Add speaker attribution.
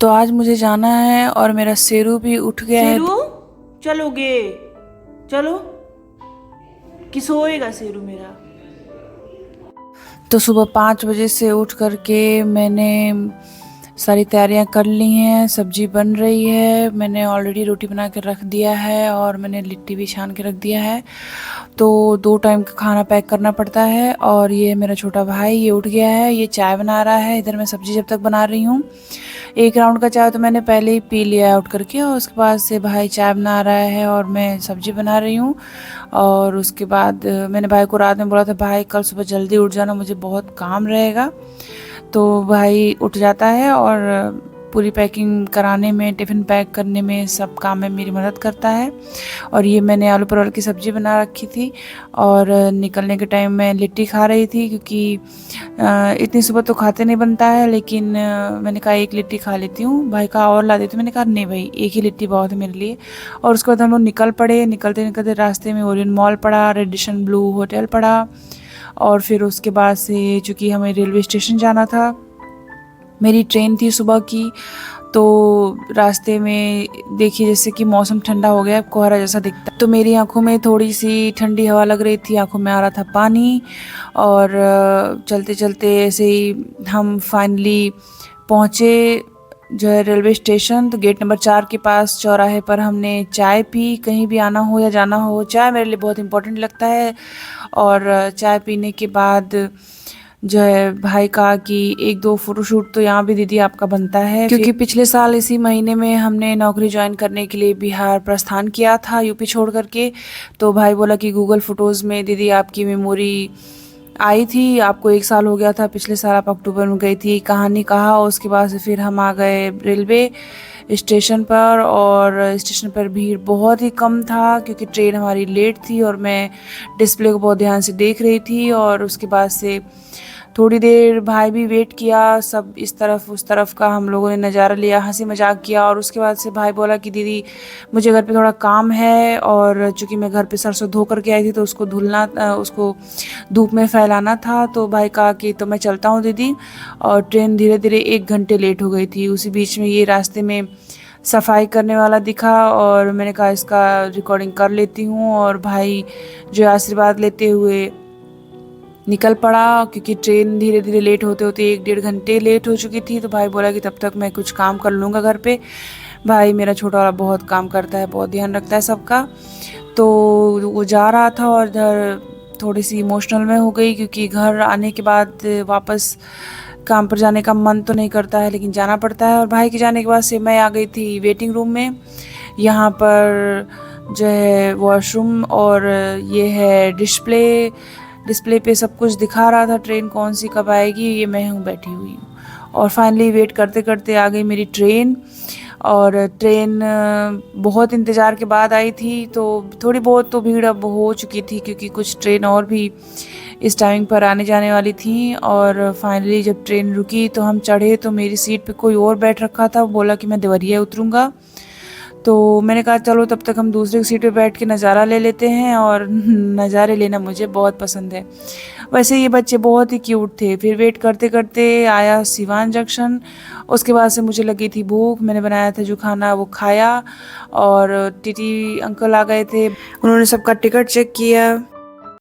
Speaker 1: तो आज मुझे जाना है और मेरा शेरू भी उठ गया है।
Speaker 2: शेरू, चलोगे? चलो कि सोएगा शेरू मेरा?
Speaker 1: तो सुबह 5 बजे से उठ करके मैंने सारी तैयारियां कर ली हैं। सब्जी बन रही है, मैंने ऑलरेडी रोटी बना के रख दिया है और मैंने लिट्टी भी छान के रख दिया है। तो 2 टाइम का खाना पैक करना पड़ता है। और ये मेरा छोटा भाई ये उठ गया है, ये चाय बना रहा है। इधर मैं सब्जी जब तक बना रही हूँ, 1 राउंड का चाय तो मैंने पहले ही पी लिया है उठ करके, और उसके बाद से भाई चाय बना रहा है और मैं सब्जी बना रही हूँ। और उसके बाद मैंने भाई को रात में बोला था, भाई कल सुबह जल्दी उठ जाना, मुझे बहुत काम रहेगा। तो भाई उठ जाता है और पूरी पैकिंग कराने में, टिफ़िन पैक करने में, सब काम में मेरी मदद करता है। और ये मैंने आलू परवल की सब्ज़ी बना रखी थी और निकलने के टाइम मैं लिट्टी खा रही थी, क्योंकि इतनी सुबह तो खाते नहीं बनता है, लेकिन मैंने कहा एक लिट्टी खा लेती हूँ, भाई का और ला देती हूँ। मैंने कहा नहीं भाई, एक ही लिट्टी बहुत है मेरे लिए। और उसके बाद हम लोग निकल पड़े। निकलते निकलते रास्ते में ओरियन मॉल पड़ा, रेडिशन ब्लू होटल पड़ा। और फिर उसके बाद से चूँकि हमें रेलवे स्टेशन जाना था, मेरी ट्रेन थी सुबह की, तो रास्ते में देखिए जैसे कि मौसम ठंडा हो गया, कोहरा जैसा दिखता है, तो मेरी आंखों में थोड़ी सी ठंडी हवा लग रही थी, आंखों में आ रहा था पानी। और चलते चलते ऐसे ही हम फाइनली पहुँचे जो है रेलवे स्टेशन। तो गेट नंबर 4 के पास चौराहे पर हमने चाय पी। कहीं भी आना हो या जाना हो, चाय मेरे लिए बहुत इम्पोर्टेंट लगता है। और चाय पीने के बाद जो है भाई कहा कि 1-2 फोटोशूट तो यहाँ भी दीदी आपका बनता है, क्योंकि पिछले साल इसी महीने में हमने नौकरी ज्वाइन करने के लिए बिहार प्रस्थान किया था, यूपी छोड़ करके। तो भाई बोला कि गूगल फ़ोटोज़ में दीदी आपकी मेमोरी आई थी, आपको 1 साल हो गया था, पिछले साल आप अक्टूबर में गई थी, कहानी कहा। उसके बाद से फिर हम आ गए रेलवे स्टेशन पर, और स्टेशन पर भीड़ बहुत ही कम था, क्योंकि ट्रेन हमारी लेट थी और मैं डिस्प्ले को बहुत ध्यान से देख रही थी। और उसके बाद से थोड़ी देर भाई भी वेट किया, सब इस तरफ उस तरफ का हम लोगों ने नज़ारा लिया, हंसी मजाक किया। और उसके बाद से भाई बोला कि दीदी मुझे घर पे थोड़ा काम है, और चूँकि मैं घर पे सरसों धो करके आई थी तो उसको धुलना, उसको धूप में फैलाना था। तो भाई कहा कि तो मैं चलता हूँ दीदी। और ट्रेन धीरे धीरे 1 घंटे लेट हो गई थी। उसी बीच में ये रास्ते में सफाई करने वाला दिखा, और मैंने कहा इसका रिकॉर्डिंग कर लेती हूँ। और भाई जो आशीर्वाद लेते हुए निकल पड़ा, क्योंकि ट्रेन धीरे धीरे लेट होते होते 1-1.5 घंटे लेट हो चुकी थी। तो भाई बोला कि तब तक मैं कुछ काम कर लूँगा घर पे। भाई मेरा छोटा वाला बहुत काम करता है, बहुत ध्यान रखता है सबका। तो वो जा रहा था और इधर थोड़ी सी इमोशनल में हो गई, क्योंकि घर आने के बाद वापस काम पर जाने का मन तो नहीं करता है, लेकिन जाना पड़ता है। और भाई के जाने के बाद से मैं आ गई थी वेटिंग रूम में। यहाँ पर जो है वॉशरूम और ये है डिस्प्ले, डिस्प्ले पे सब कुछ दिखा रहा था, ट्रेन कौन सी कब आएगी, ये मैं हूँ बैठी हुई हूँ। और फाइनली वेट करते करते आ गई मेरी ट्रेन। और ट्रेन बहुत इंतज़ार के बाद आई थी, तो थोड़ी बहुत तो भीड़ अब हो चुकी थी, क्योंकि कुछ ट्रेन और भी इस टाइमिंग पर आने जाने वाली थी। और फाइनली जब ट्रेन रुकी तो हम चढ़े, तो मेरी सीट पे कोई और बैठ रखा था, वो बोला कि मैं देवरिया उतरूँगा। तो मैंने कहा चलो तब तक हम दूसरी सीट पे बैठ के नज़ारा ले लेते हैं, और नज़ारे लेना मुझे बहुत पसंद है। वैसे ये बच्चे बहुत ही क्यूट थे। फिर वेट करते करते आया सिवान जंक्शन। उसके बाद से मुझे लगी थी भूख, मैंने बनाया था जो खाना वो खाया। और टीटी अंकल आ गए थे, उन्होंने सबका टिकट चेक किया।